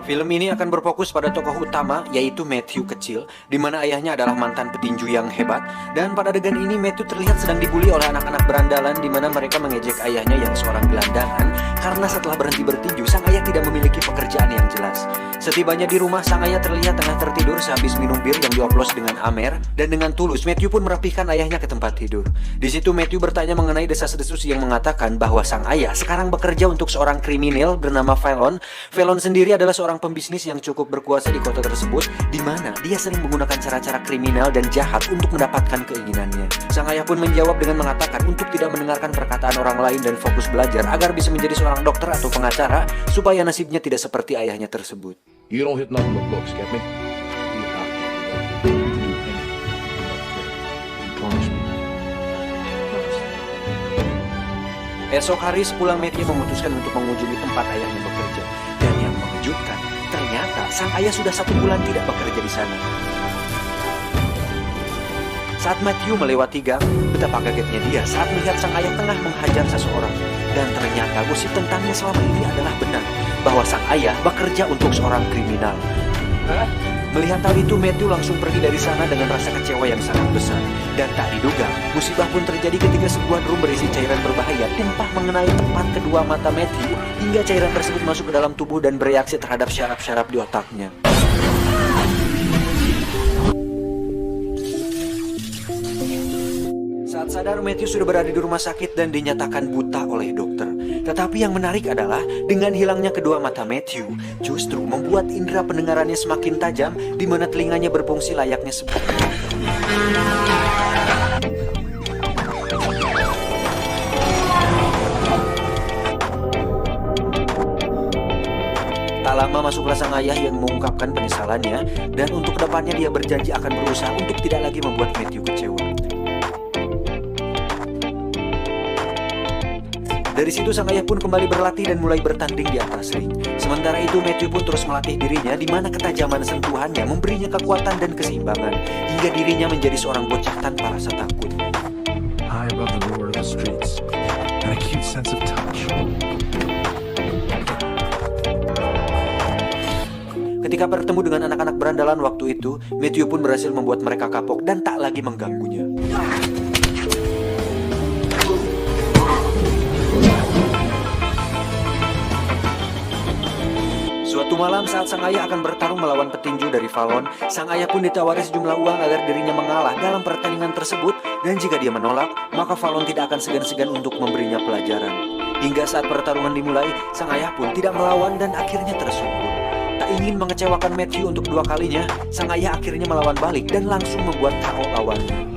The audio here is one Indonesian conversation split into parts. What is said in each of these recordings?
Film ini akan berfokus pada tokoh utama, yaitu Matthew kecil, di mana ayahnya adalah mantan petinju yang hebat. Dan pada adegan ini Matthew terlihat sedang dibully oleh anak-anak berandalan, di mana mereka mengejek ayahnya yang seorang gelandangan, karena setelah berhenti bertinju, sang ayah tidak memiliki pekerjaan yang jelas. Setibanya di rumah, sang ayah terlihat tengah tertidur sehabis minum bir yang dioplos dengan Amer, dan dengan tulus Matthew pun merapihkan ayahnya ke tempat tidur. Di situ Matthew bertanya mengenai desas-desus yang mengatakan bahwa sang ayah sekarang bekerja untuk seorang kriminal bernama Fallon. Fallon sendiri adalah seorang pembisnis yang cukup berkuasa di kota tersebut, di mana dia sering menggunakan cara-cara kriminal dan jahat untuk mendapatkan keinginannya. Sang ayah pun menjawab dengan mengatakan untuk tidak mendengarkan perkataan orang lain dan fokus belajar agar bisa menjadi seorang dokter atau pengacara supaya nasibnya tidak seperti ayahnya tersebut. You don't hit nothing but books, get me? Be a doctor. Do anything. You promise me. Promise. Esok hari sepulang Matthew memutuskan untuk mengunjungi tempat ayahnya bekerja. Dan yang mengejutkan, ternyata sang ayah sudah 1 bulan tidak bekerja di sana. Saat Matthew melewati gang, betapa kagetnya dia saat melihat sang ayah tengah menghajar seseorang. Dan ternyata gosip tentangnya selama ini adalah benar, bahwa sang ayah bekerja untuk seorang kriminal. Melihat hal itu, Matthew langsung pergi dari sana dengan rasa kecewa yang sangat besar. Dan tak diduga, musibah pun terjadi ketika sebuah drum berisi cairan berbahaya tumpah mengenai tepat kedua mata Matthew, hingga cairan tersebut masuk ke dalam tubuh dan bereaksi terhadap syaraf-syaraf di otaknya. Saat sadar, Matthew sudah berada di rumah sakit dan dinyatakan buta oleh dokter. Tetapi yang menarik adalah, dengan hilangnya kedua mata Matthew, justru membuat indera pendengarannya semakin tajam, di mana telinganya berfungsi layaknya sebuah penonton. Tak lama masuklah sang ayah yang mengungkapkan penyesalannya, dan untuk kedepannya dia berjanji akan berusaha untuk tidak lagi membuat Matthew kecewa. Dari situ sang ayah pun kembali berlatih dan mulai bertanding di atas ring. Sementara itu Matthew pun terus melatih dirinya, di mana ketajaman sentuhannya memberinya kekuatan dan keseimbangan, hingga dirinya menjadi seorang bocah tanpa rasa takut. High above the roar of the streets, and a cute sense of touch. Ketika bertemu dengan anak-anak berandalan waktu itu, Matthew pun berhasil membuat mereka kapok dan tak lagi mengganggunya. Suatu malam saat sang ayah akan bertarung melawan petinju dari Fallon, sang ayah pun ditawari sejumlah uang agar dirinya mengalah dalam pertandingan tersebut, dan jika dia menolak, maka Fallon tidak akan segan-segan untuk memberinya pelajaran. Hingga saat pertarungan dimulai, sang ayah pun tidak melawan dan akhirnya tersungkur. Tak ingin mengecewakan Matthew untuk 2 kalinya, sang ayah akhirnya melawan balik dan langsung membuat KO lawannya.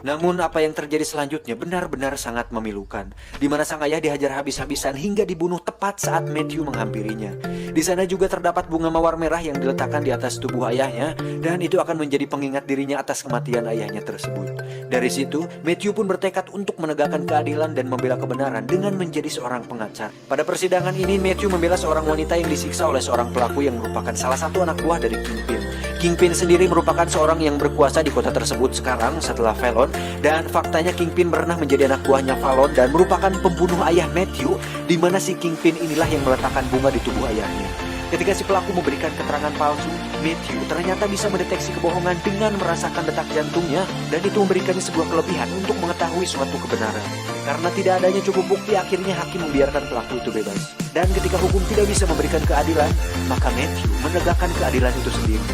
Namun apa yang terjadi selanjutnya benar-benar sangat memilukan, di mana sang ayah dihajar habis-habisan hingga dibunuh tepat saat Matthew menghampirinya. Di sana juga terdapat bunga mawar merah yang diletakkan di atas tubuh ayahnya, dan itu akan menjadi pengingat dirinya atas kematian ayahnya tersebut. Dari situ, Matthew pun bertekad untuk menegakkan keadilan dan membela kebenaran dengan menjadi seorang pengacara. Pada persidangan ini, Matthew membela seorang wanita yang disiksa oleh seorang pelaku yang merupakan salah satu anak buah dari Kingpin. Kingpin sendiri merupakan seorang yang berkuasa di kota tersebut sekarang setelah Fallon, dan faktanya Kingpin pernah menjadi anak buahnya Fallon dan merupakan pembunuh ayah Matthew, di mana si Kingpin inilah yang meletakkan bunga di tubuh ayahnya. Ketika si pelaku memberikan keterangan palsu, Matthew ternyata bisa mendeteksi kebohongan dengan merasakan detak jantungnya, dan itu memberikannya sebuah kelebihan untuk mengetahui suatu kebenaran. Karena tidak adanya cukup bukti, akhirnya hakim membiarkan pelaku itu bebas. Dan ketika hukum tidak bisa memberikan keadilan, maka Matthew menegakkan keadilan itu sendiri.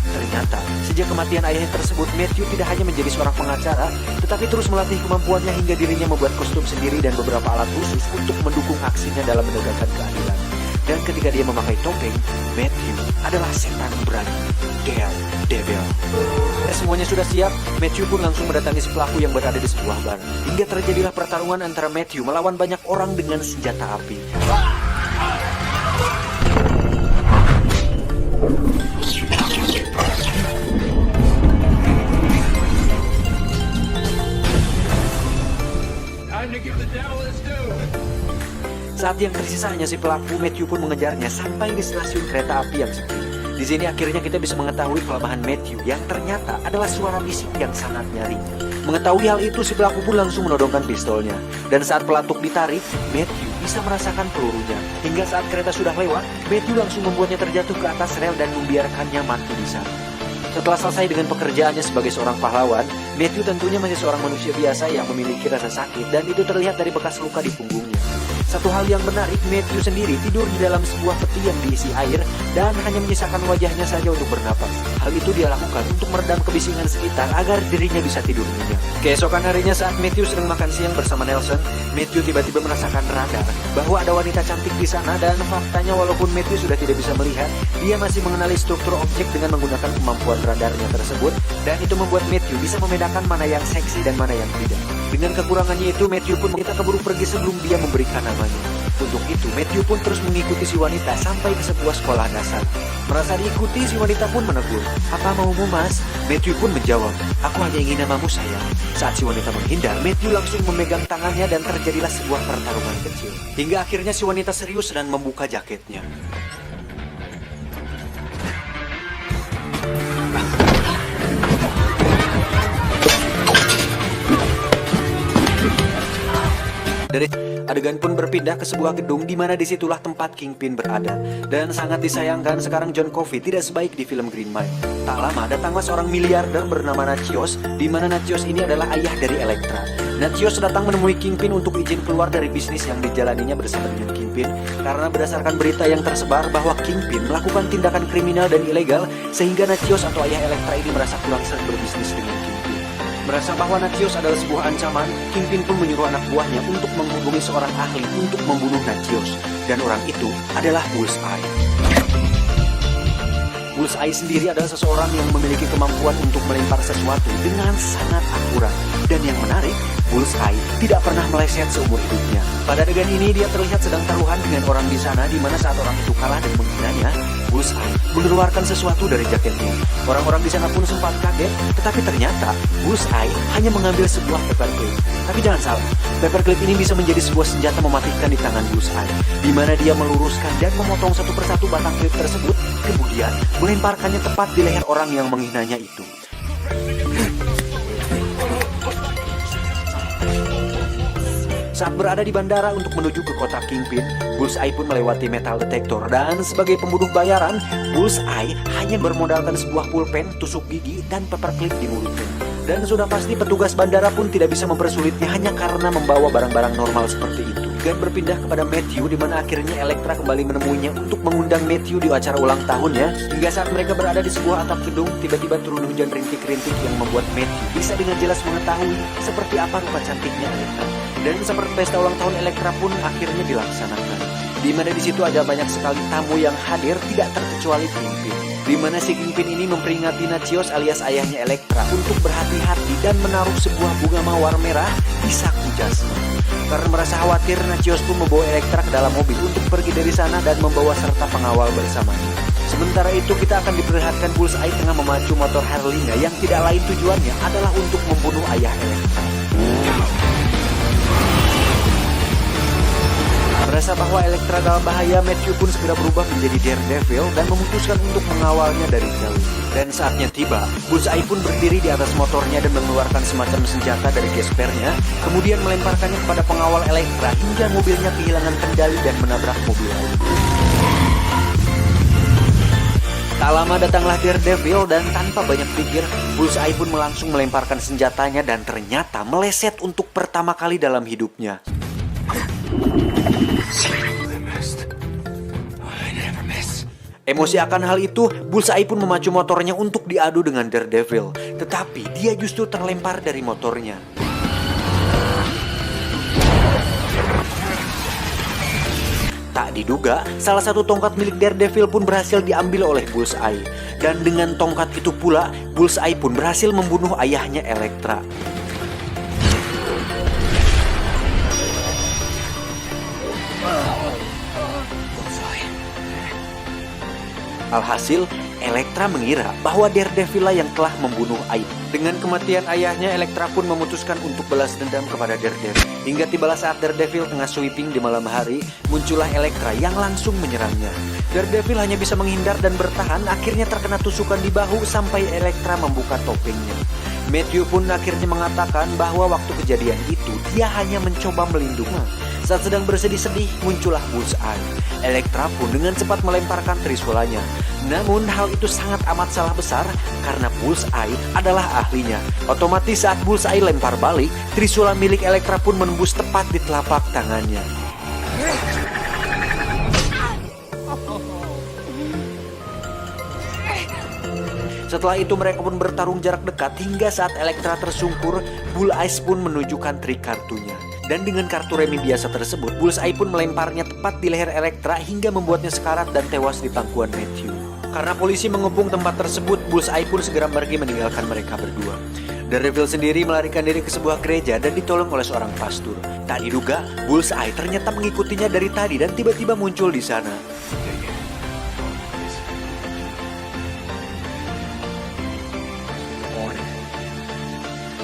Ternyata, sejak kematian ayahnya tersebut, Matthew tidak hanya menjadi seorang pengacara, tetapi terus melatih kemampuannya hingga dirinya membuat kostum sendiri dan beberapa alat khusus untuk mendukung aksinya dalam menegakkan keadilan. Dan ketika dia memakai topeng, Matthew adalah setan berani, Daredevil. Semuanya sudah siap, Matthew pun langsung mendatangi si pelaku yang berada di sebuah bar. Hingga terjadilah pertarungan antara Matthew melawan banyak orang dengan senjata api. Saat yang tersisa hanya si pelaku, Matthew pun mengejarnya sampai di stasiun kereta api yang sepi. Di sini akhirnya kita bisa mengetahui kelemahan Matthew yang ternyata adalah suara bisik yang sangat nyaring. Mengetahui hal itu, si pelaku pun langsung menodongkan pistolnya. Dan saat pelatuk ditarik, Matthew bisa merasakan pelurunya. Hingga saat kereta sudah lewat, Matthew langsung membuatnya terjatuh ke atas rel dan membiarkannya mati di sana. Setelah selesai dengan pekerjaannya sebagai seorang pahlawan, Matthew tentunya masih seorang manusia biasa yang memiliki rasa sakit dan itu terlihat dari bekas luka di punggungnya. Satu hal yang menarik, Matthew sendiri tidur di dalam sebuah peti yang diisi air dan hanya menyisakan wajahnya saja untuk bernapas. Hal itu dia lakukan untuk meredam kebisingan sekitar agar dirinya bisa tidur nyenyak. Keesokan harinya saat Matthew sedang makan siang bersama Nelson, Matthew tiba-tiba merasakan radar bahwa ada wanita cantik di sana dan faktanya walaupun Matthew sudah tidak bisa melihat, dia masih mengenali struktur objek dengan menggunakan kemampuan radarnya tersebut dan itu membuat Matthew bisa membedakan mana yang seksi dan mana yang tidak. Dengan kekurangannya itu, Matthew pun meminta keburu pergi sebelum dia memberikan namanya. Untuk itu, Matthew pun terus mengikuti si wanita sampai ke sebuah sekolah dasar. Merasa diikuti, si wanita pun menegur, "Apa maumu, Mas?" Matthew pun menjawab, "Aku hanya ingin namamu, sayang." Saat si wanita menghindar, Matthew langsung memegang tangannya dan terjadilah sebuah pertarungan kecil. Hingga akhirnya si wanita serius dan membuka jaketnya. Dari adegan pun berpindah ke sebuah gedung di mana disitulah tempat Kingpin berada. Dan sangat disayangkan sekarang John Coffey tidak sebaik di film Green Mile. Tak lama datanglah seorang miliarder bernama Nachios, di mana Nachios ini adalah ayah dari Elektra. Nachios datang menemui Kingpin untuk izin keluar dari bisnis yang dijalaninya bersama dengan Kingpin karena berdasarkan berita yang tersebar bahwa Kingpin melakukan tindakan kriminal dan ilegal sehingga Nachios atau ayah Elektra ini merasa kurang sering berbisnis dengan Kingpin. Merasa bahwa Nachios adalah sebuah ancaman, Kingpin pun menyuruh anak buahnya untuk menghubungi seorang ahli untuk membunuh Nachios. Dan orang itu adalah Bullseye. Bullseye sendiri adalah seseorang yang memiliki kemampuan untuk melempar sesuatu dengan sangat akurat. Dan yang menarik, Bullseye tidak pernah meleset seumur hidupnya. Pada adegan ini dia terlihat sedang taruhan dengan orang di sana, di mana saat orang itu kalah dan menghinanya, Bullseye mengeluarkan sesuatu dari jaketnya. Orang-orang di sana pun sempat kaget, tetapi ternyata Bullseye hanya mengambil sebuah paperclip. Tapi jangan salah, paperclip ini bisa menjadi sebuah senjata mematikan di tangan Bullseye, di mana dia meluruskan dan memotong satu persatu batang klip tersebut, kemudian melemparkannya tepat di leher orang yang menghinanya itu. Saat berada di bandara untuk menuju ke kota Kingpin, Bullseye pun melewati metal detector dan sebagai pembunuh bayaran, Bullseye hanya bermodalkan sebuah pulpen, tusuk gigi, dan paperclip di mulutnya. Dan sudah pasti petugas bandara pun tidak bisa mempersulitnya hanya karena membawa barang-barang normal seperti itu. Dan berpindah kepada Matthew, di mana akhirnya Elektra kembali menemuinya untuk mengundang Matthew di acara ulang tahunnya. Hingga saat mereka berada di sebuah atap gedung, tiba-tiba turun hujan rintik-rintik yang membuat Matthew bisa dengan jelas mengetahui seperti apa rupa cantiknya Elektra. Dan seperti pesta ulang tahun Elektra pun akhirnya dilaksanakan, di mana di situ ada banyak sekali tamu yang hadir, tidak terkecuali Kingpin. Di mana si Kingpin ini memperingati Nachios alias ayahnya Elektra untuk berhati-hati dan menaruh sebuah bunga mawar merah di saku jasnya. Karena merasa khawatir, Nachios pun membawa Elektra ke dalam mobil untuk pergi dari sana dan membawa serta pengawal bersamanya. Sementara itu kita akan diperlihatkan Bullseye tengah memacu motor Harley-nya yang tidak lain tujuannya adalah untuk membunuh ayah Elektra. Merasa bahwa Elektra dalam bahaya, Matthew pun segera berubah menjadi Daredevil dan memutuskan untuk mengawalnya dari jauh. Dan saatnya tiba, Bullseye pun berdiri di atas motornya dan mengeluarkan semacam senjata dari gespernya, kemudian melemparkannya kepada pengawal Elektra hingga mobilnya kehilangan kendali dan menabrak mobil lain. Tak lama datanglah Daredevil dan tanpa banyak pikir, Bullseye pun langsung melemparkan senjatanya dan ternyata meleset untuk pertama kali dalam hidupnya. Emosi akan hal itu, Bullseye pun memacu motornya untuk diadu dengan Daredevil. Tetapi dia justru terlempar dari motornya. Tak diduga, salah satu tongkat milik Daredevil pun berhasil diambil oleh Bullseye. Dan dengan tongkat itu pula, Bullseye pun berhasil membunuh ayahnya Elektra. Alhasil, Elektra mengira bahwa Daredevil lah yang telah membunuh ayah. Dengan kematian ayahnya, Elektra pun memutuskan untuk balas dendam kepada Daredevil. Hingga tibalah saat Daredevil tengah sweeping di malam hari, muncullah Elektra yang langsung menyerangnya. Daredevil hanya bisa menghindar dan bertahan, akhirnya terkena tusukan di bahu sampai Elektra membuka topengnya. Matthew pun akhirnya mengatakan bahwa waktu kejadian itu dia hanya mencoba melindungi. Saat sedang bersedih-sedih, muncullah Bullseye. Elektra pun dengan cepat melemparkan trisulanya. Namun hal itu sangat amat salah besar karena Bullseye adalah ahlinya. Otomatis saat Bullseye lempar balik, trisula milik Elektra pun menembus tepat di telapak tangannya. Setelah itu mereka pun bertarung jarak dekat hingga saat Elektra tersungkur, Bullseye pun menunjukkan trik kartunya. Dan dengan kartu remi biasa tersebut, Bullseye pun melemparnya tepat di leher Elektra hingga membuatnya sekarat dan tewas di pangkuan Matthew. Karena polisi mengepung tempat tersebut, Bullseye pun segera pergi meninggalkan mereka berdua. Daredevil sendiri melarikan diri ke sebuah gereja dan ditolong oleh seorang pastor. Tak diduga, Bullseye ternyata mengikutinya dari tadi dan tiba-tiba muncul di sana.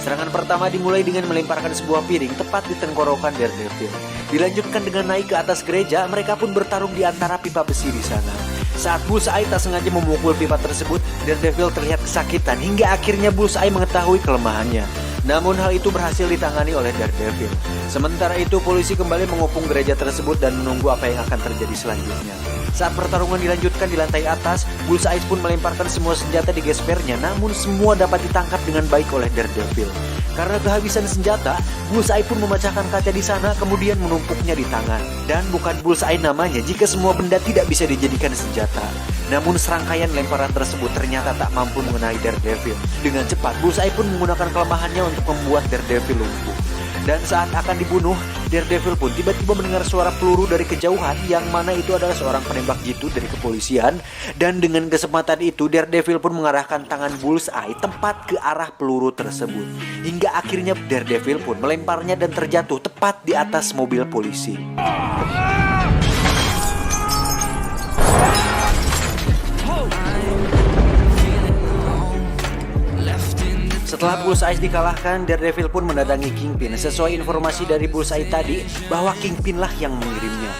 Serangan pertama dimulai dengan melemparkan sebuah piring tepat di tenggorokan Daredevil. Dilanjutkan dengan naik ke atas gereja, mereka pun bertarung di antara pipa besi di sana. Saat Bullseye tak sengaja memukul pipa tersebut, Daredevil terlihat kesakitan hingga akhirnya Bullseye mengetahui kelemahannya. Namun hal itu berhasil ditangani oleh Daredevil. Sementara itu polisi kembali mengepung gereja tersebut dan menunggu apa yang akan terjadi selanjutnya. Saat pertarungan dilanjutkan di lantai atas, Bullseye pun melemparkan semua senjata di gespernya, namun semua dapat ditangkap dengan baik oleh Daredevil. Karena kehabisan senjata, Bullseye pun memecahkan kaca di sana kemudian menumpuknya di tangan. Dan bukan Bullseye namanya jika semua benda tidak bisa dijadikan senjata. Namun serangkaian lemparan tersebut ternyata tak mampu mengenai Daredevil. Dengan cepat, Bullseye pun menggunakan kelemahannya untuk membuat Daredevil lumpuh. Dan saat akan dibunuh, Daredevil pun tiba-tiba mendengar suara peluru dari kejauhan yang mana itu adalah seorang penembak jitu dari kepolisian. Dan dengan kesempatan itu, Daredevil pun mengarahkan tangan Bullseye tepat ke arah peluru tersebut. Hingga akhirnya Daredevil pun melemparnya dan terjatuh tepat di atas mobil polisi. Setelah Bullseye dikalahkan, Daredevil pun mendatangi Kingpin. Sesuai informasi dari Bullseye tadi, bahwa Kingpin lah yang mengirimnya.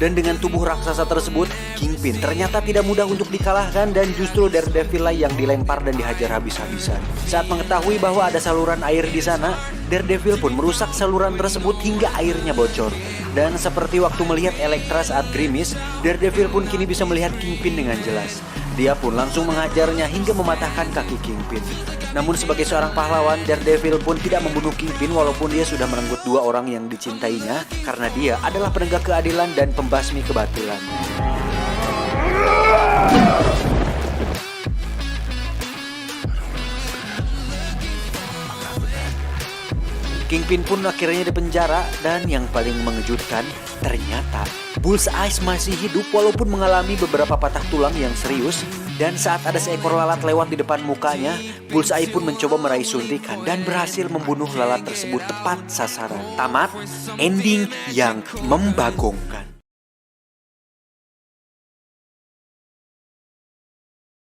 Dan dengan tubuh raksasa tersebut, Kingpin ternyata tidak mudah untuk dikalahkan dan justru Daredevil lah yang dilempar dan dihajar habis-habisan. Saat mengetahui bahwa ada saluran air di sana, Daredevil pun merusak saluran tersebut hingga airnya bocor. Dan seperti waktu melihat Elektra saat gerimis, Daredevil pun kini bisa melihat Kingpin dengan jelas. Dia pun langsung menghajarnya hingga mematahkan kaki Kingpin. Namun sebagai seorang pahlawan, Daredevil pun tidak membunuh Kingpin walaupun dia sudah merenggut dua orang yang dicintainya karena dia adalah penegak keadilan dan pembasmi kebatilan. Kingpin pun akhirnya dipenjara dan yang paling mengejutkan, ternyata Bullseye masih hidup walaupun mengalami beberapa patah tulang yang serius. Dan saat ada seekor lalat lewat di depan mukanya, Bullseye pun mencoba meraih suntikan dan berhasil membunuh lalat tersebut tepat sasaran. Tamat, ending yang membagongkan.